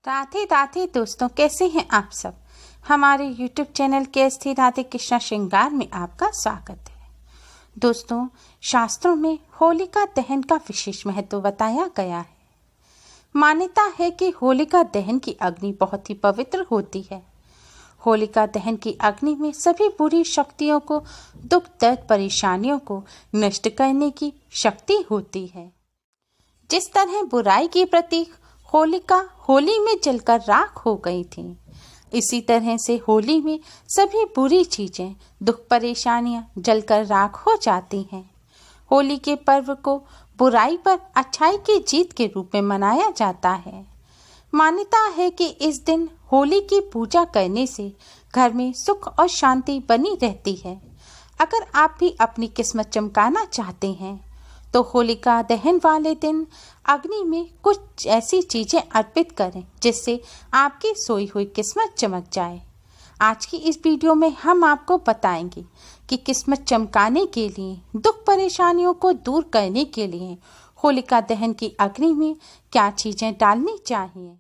राधे राधे दोस्तों, कैसे हैं आप सब। हमारे YouTube channel KST Radhe Krishna श्रृंगार में आपका स्वागत है। दोस्तों, शास्त्रों में होलिका दहन का विशेष महत्व बताया गया है। मान्यता है कि होलिका दहन की अग्नि बहुत ही पवित्र होती है। होलिका दहन की अग्नि में सभी बुरी शक्तियों को, दुख दर्द परेशानियों को नष्ट करने की शक्ति होती है। जिस तरह बुराई की प्रतीक होलिका होली में जलकर राख हो गई थी, इसी तरह से होली में सभी बुरी चीजें, दुख परेशानियां जलकर राख हो जाती हैं। होली के पर्व को बुराई पर अच्छाई की जीत के रूप में मनाया जाता है। मान्यता है कि इस दिन होली की पूजा करने से घर में सुख और शांति बनी रहती है। अगर आप भी अपनी किस्मत चमकाना चाहते हैं तो होलिका दहन वाले दिन अग्नि में कुछ ऐसी चीजें अर्पित करें जिससे आपकी सोई हुई किस्मत चमक जाए। आज की इस वीडियो में हम आपको बताएंगे कि किस्मत चमकाने के लिए, दुख परेशानियों को दूर करने के लिए होलिका दहन की अग्नि में क्या चीजें डालनी चाहिए।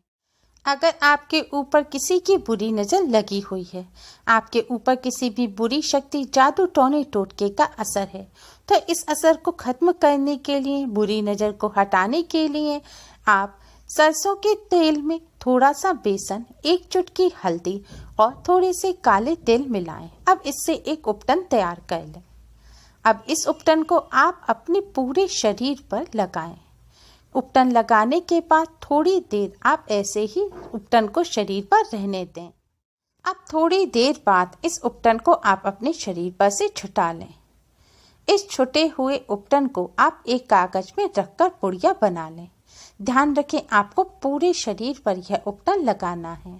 अगर आपके ऊपर किसी की बुरी नज़र लगी हुई है, आपके ऊपर किसी भी बुरी शक्ति, जादू टोने टोटके का असर है, तो इस असर को खत्म करने के लिए, बुरी नज़र को हटाने के लिए आप सरसों के तेल में थोड़ा सा बेसन, एक चुटकी हल्दी और थोड़े से काले तिल मिलाएं। अब इससे एक उपटन तैयार कर लें। अब इस उपटन को आप अपने पूरे शरीर पर लगाएं। उपटन लगाने के बाद थोड़ी देर आप ऐसे ही उपटन को शरीर पर रहने दें। अब थोड़ी देर बाद इस उपटन को आप अपने शरीर पर से छुटा लें। इस छुटे हुए उपटन को आप एक कागज में रखकर पुड़िया बना लें। ध्यान रखें, आपको पूरे शरीर पर यह उपटन लगाना है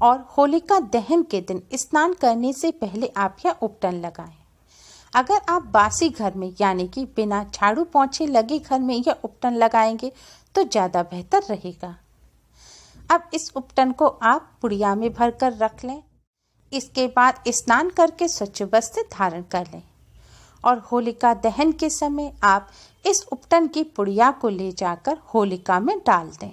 और होलिका दहन के दिन स्नान करने से पहले आप यह उपटन लगाएं। अगर आप बासी घर में यानी कि बिना झाड़ू पोंछे लगे घर में यह उपटन लगाएंगे तो ज़्यादा बेहतर रहेगा। अब इस उपटन को आप पुड़िया में भरकर रख लें। इसके बाद स्नान करके स्वच्छ वस्त्र धारण कर लें और होलिका दहन के समय आप इस उपटन की पुड़िया को ले जाकर होलिका में डाल दें।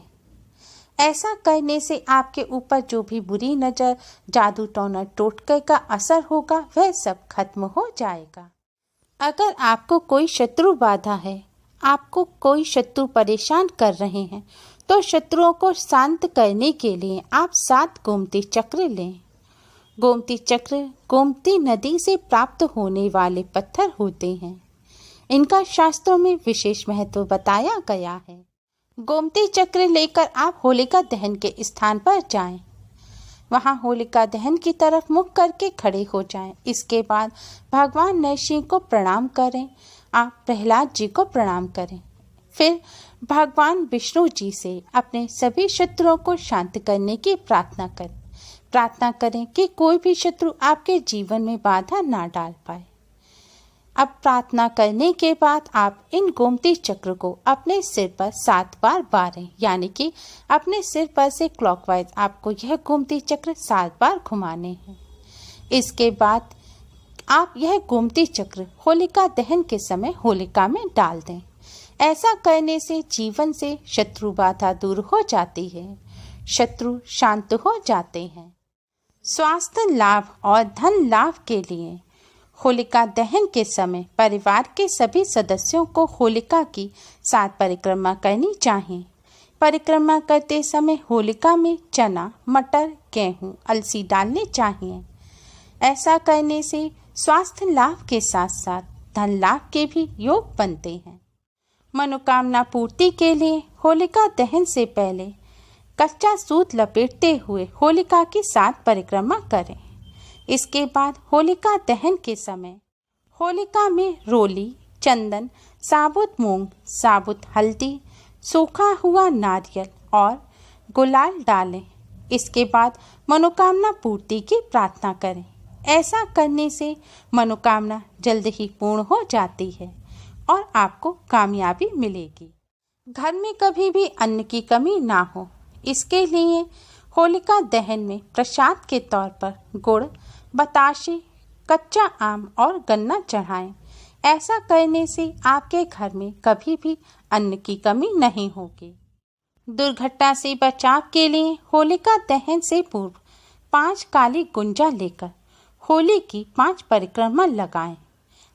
ऐसा करने से आपके ऊपर जो भी बुरी नज़र, जादू टोना टोटके का असर होगा वह सब खत्म हो जाएगा। अगर आपको कोई शत्रु बाधा है, आपको कोई शत्रु परेशान कर रहे हैं, तो शत्रुओं को शांत करने के लिए आप 7 गोमती चक्र लें। गोमती चक्र गोमती नदी से प्राप्त होने वाले पत्थर होते हैं। इनका शास्त्रों में विशेष महत्व बताया गया है। गोमती चक्र लेकर आप होलिका दहन के स्थान पर जाएं। वहां होलिका दहन की तरफ मुख करके खड़े हो जाएं। इसके बाद भगवान नरसिंह को प्रणाम करें। आप प्रहलाद जी को प्रणाम करें। फिर भगवान विष्णु जी से अपने सभी शत्रुओं को शांत करने की प्रार्थना करें। प्रार्थना करें कि कोई भी शत्रु आपके जीवन में बाधा ना डाल पाए। अब प्रार्थना करने के बाद आप इन गोमती चक्र को अपने सिर पर 7 बार बारें, यानी कि अपने सिर पर से क्लॉकवाइज आपको यह गोमती चक्र 7 बार घुमाने हैं। इसके बाद आप यह गोमती चक्र होलिका दहन के समय होलिका में डाल दें। ऐसा करने से जीवन से शत्रु बाधा दूर हो जाती है, शत्रु शांत हो जाते हैं। स्वास्थ्य लाभ और धन लाभ के लिए होलिका दहन के समय परिवार के सभी सदस्यों को होलिका की 7 परिक्रमा करनी चाहिए। परिक्रमा करते समय होलिका में चना, मटर, गेहूं, अलसी डालने चाहिए। ऐसा करने से स्वास्थ्य लाभ के साथ साथ धन लाभ के भी योग बनते हैं। मनोकामना पूर्ति के लिए होलिका दहन से पहले कच्चा सूत लपेटते हुए होलिका की 7 परिक्रमा करें। इसके बाद होलिका दहन के समय होलिका में रोली, चंदन, साबुत मूंग, साबुत हल्दी, सूखा हुआ नारियल और गुलाल डालें। इसके बाद मनोकामना पूर्ति की प्रार्थना करें। ऐसा करने से मनोकामना जल्द ही पूर्ण हो जाती है और आपको कामयाबी मिलेगी। घर में कभी भी अन्न की कमी ना हो, इसके लिए होलिका दहन में प्रसाद के तौर पर गुड़, बताशे, कच्चा आम और गन्ना चढ़ाएं। ऐसा करने से आपके घर में कभी भी अन्न की कमी नहीं होगी। दुर्घटना से बचाव के लिए होलिका दहन से पूर्व 5 काली गुंजा लेकर होली की 5 परिक्रमा लगाएं।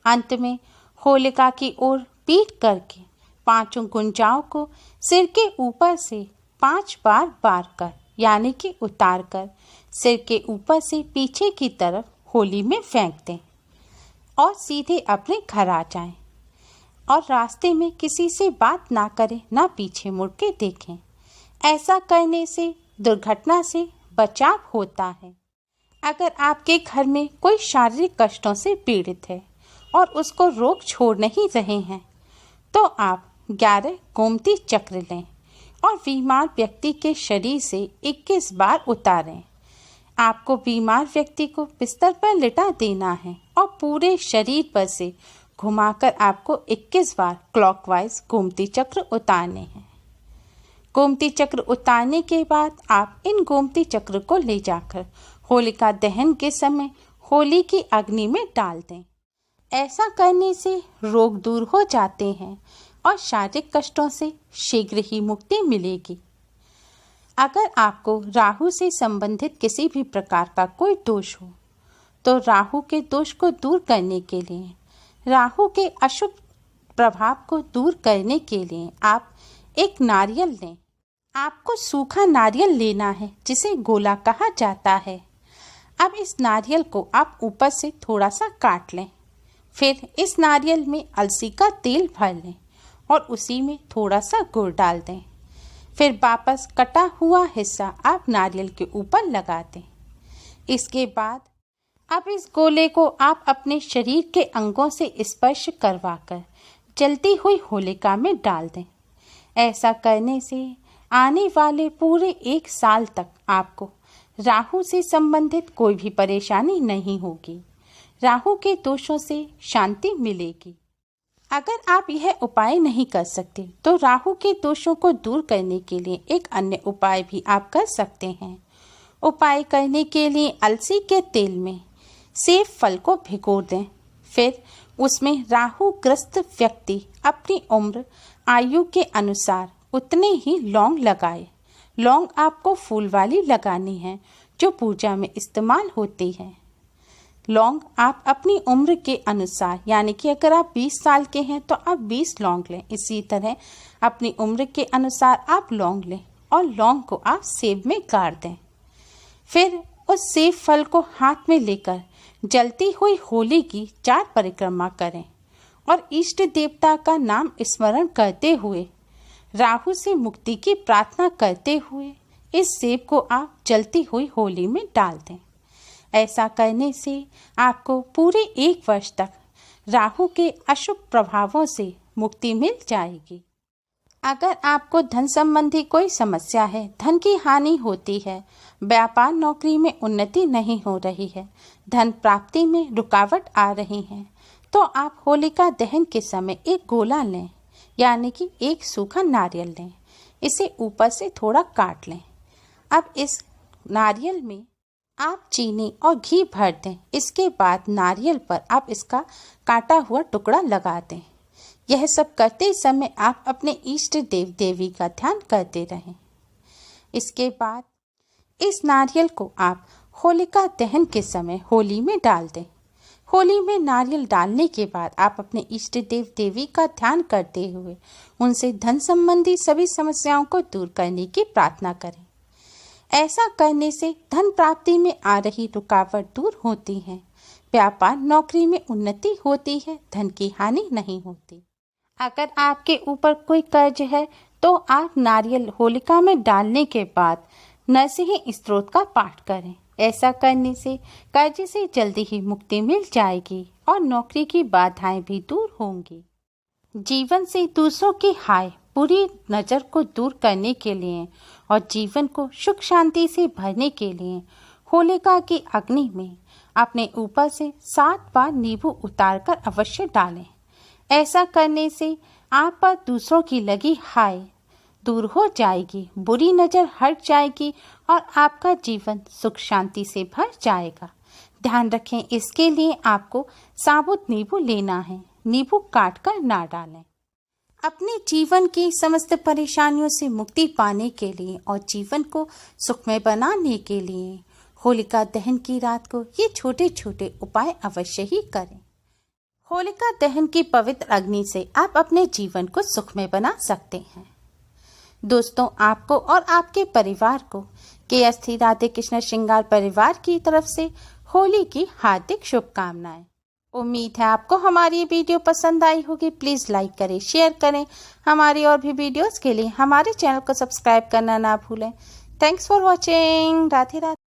अंत में होलिका की ओर पीठ करके 5 गुंजाओं को सिर के ऊपर से 5 बार बार कर यानी कि उतार कर सिर के ऊपर से पीछे की तरफ होली में फेंक दें और सीधे अपने घर आ जाएं। और रास्ते में किसी से बात ना करें, ना पीछे मुड़ के देखें। ऐसा करने से दुर्घटना से बचाव होता है। अगर आपके घर में कोई शारीरिक कष्टों से पीड़ित है और उसको रोक छोड़ नहीं रहे हैं, तो आप 11 गोमती चक्र लें और बीमार व्यक्ति के शरीर से 21 बार उतारें। आपको बीमार व्यक्ति को बिस्तर पर लिटा देना है और पूरे शरीर पर से घुमाकर आपको 21 बार क्लॉकवाइज गोमती चक्र उतारने हैं। गोमती चक्र उतारने के बाद आप इन गोमती चक्र को ले जाकर होलिका दहन के समय होली की अग्नि में डाल दें। ऐसा करने से रोग दूर हो जाते हैं और शारीरिक कष्टों से शीघ्र ही मुक्ति मिलेगी। अगर आपको राहु से संबंधित किसी भी प्रकार का कोई दोष हो, तो राहु के दोष को दूर करने के लिए, राहु के अशुभ प्रभाव को दूर करने के लिए आप एक नारियल लें। आपको सूखा नारियल लेना है जिसे गोला कहा जाता है। अब इस नारियल को आप ऊपर से थोड़ा सा काट लें। फिर इस नारियल में अलसी का तेल भर लें और उसी में थोड़ा सा गुड़ डाल दें। फिर वापस कटा हुआ हिस्सा आप नारियल के ऊपर लगा दें। इसके बाद अब इस गोले को आप अपने शरीर के अंगों से स्पर्श करवाकर जलती हुई होलिका में डाल दें। ऐसा करने से आने वाले पूरे 1 साल तक आपको राहु से संबंधित कोई भी परेशानी नहीं होगी। राहु के दोषों से शांति मिलेगी। अगर आप यह उपाय नहीं कर सकते, तो राहु के दोषों को दूर करने के लिए एक अन्य उपाय भी आप कर सकते हैं। उपाय करने के लिए अलसी के तेल में सेब फल को भिगो दें। फिर उसमें राहु ग्रस्त व्यक्ति अपनी उम्र आयु के अनुसार उतने ही लौंग लगाए। लौंग आपको फूल वाली लगानी है जो पूजा में इस्तेमाल होती है। लौंग आप अपनी उम्र के अनुसार, यानी कि अगर आप 20 साल के हैं तो आप 20 लौंग लें। इसी तरह अपनी उम्र के अनुसार आप लौंग लें और लौंग को आप सेब में गाड़ दें। फिर उस सेब फल को हाथ में लेकर जलती हुई होली की 4 परिक्रमा करें और इष्ट देवता का नाम स्मरण करते हुए, राहु से मुक्ति की प्रार्थना करते हुए इस सेब को आप जलती हुई होली में डाल दें। ऐसा करने से आपको पूरे 1 वर्ष तक राहु के अशुभ प्रभावों से मुक्ति मिल जाएगी। अगर आपको धन संबंधी कोई समस्या है, धन की हानि होती है, व्यापार नौकरी में उन्नति नहीं हो रही है, धन प्राप्ति में रुकावट आ रही है, तो आप होलिका दहन के समय एक गोला लें, यानी कि एक सूखा नारियल लें। इसे ऊपर से थोड़ा काट लें। अब इस नारियल में आप चीनी और घी भर दें। इसके बाद नारियल पर आप इसका काटा हुआ टुकड़ा लगा दें। यह सब करते समय आप अपने इष्ट देव देवी का ध्यान करते रहें। इसके बाद इस नारियल को आप होलिका दहन के समय होली में डाल दें। होली में नारियल डालने के बाद आप अपने इष्ट देव देवी का ध्यान करते हुए उनसे धन संबंधी सभी समस्याओं को दूर करने की प्रार्थना करें। ऐसा करने से धन प्राप्ति में आ रही रुकावट दूर होती है, व्यापार नौकरी में उन्नति होती है, धन की हानि नहीं होती। अगर आपके ऊपर कोई कर्ज है तो आप नारियल होलिका में डालने के बाद नरसिंह स्तोत्र का पाठ करें। ऐसा करने से कर्ज से जल्दी ही मुक्ति मिल जाएगी और नौकरी की बाधाएं भी दूर होंगी। जीवन से दूसरों की हाय बुरी नज़र को दूर करने के लिए और जीवन को सुख शांति से भरने के लिए होलिका की अग्नि में अपने ऊपर से 7 बार नींबू उतारकर अवश्य डालें। ऐसा करने से आप पर दूसरों की लगी हाय दूर हो जाएगी, बुरी नज़र हट जाएगी और आपका जीवन सुख शांति से भर जाएगा। ध्यान रखें, इसके लिए आपको साबुत नींबू लेना है, नींबू काट कर ना डालें। अपने जीवन की समस्त परेशानियों से मुक्ति पाने के लिए और जीवन को सुखमय बनाने के लिए होलिका दहन की रात को ये छोटे छोटे उपाय अवश्य ही करें। होलिका दहन की पवित्र अग्नि से आप अपने जीवन को सुखमय बना सकते हैं। दोस्तों, आपको और आपके परिवार को केएसथी राधे कृष्ण श्रृंगार परिवार की तरफ से होली की हार्दिक शुभकामनाएं। उम्मीद है आपको हमारी ये वीडियो पसंद आई होगी। प्लीज़ लाइक करें, शेयर करें। हमारी और भी वीडियोस के लिए हमारे चैनल को सब्सक्राइब करना ना भूलें। Thanks for watching. Radhe Radhe.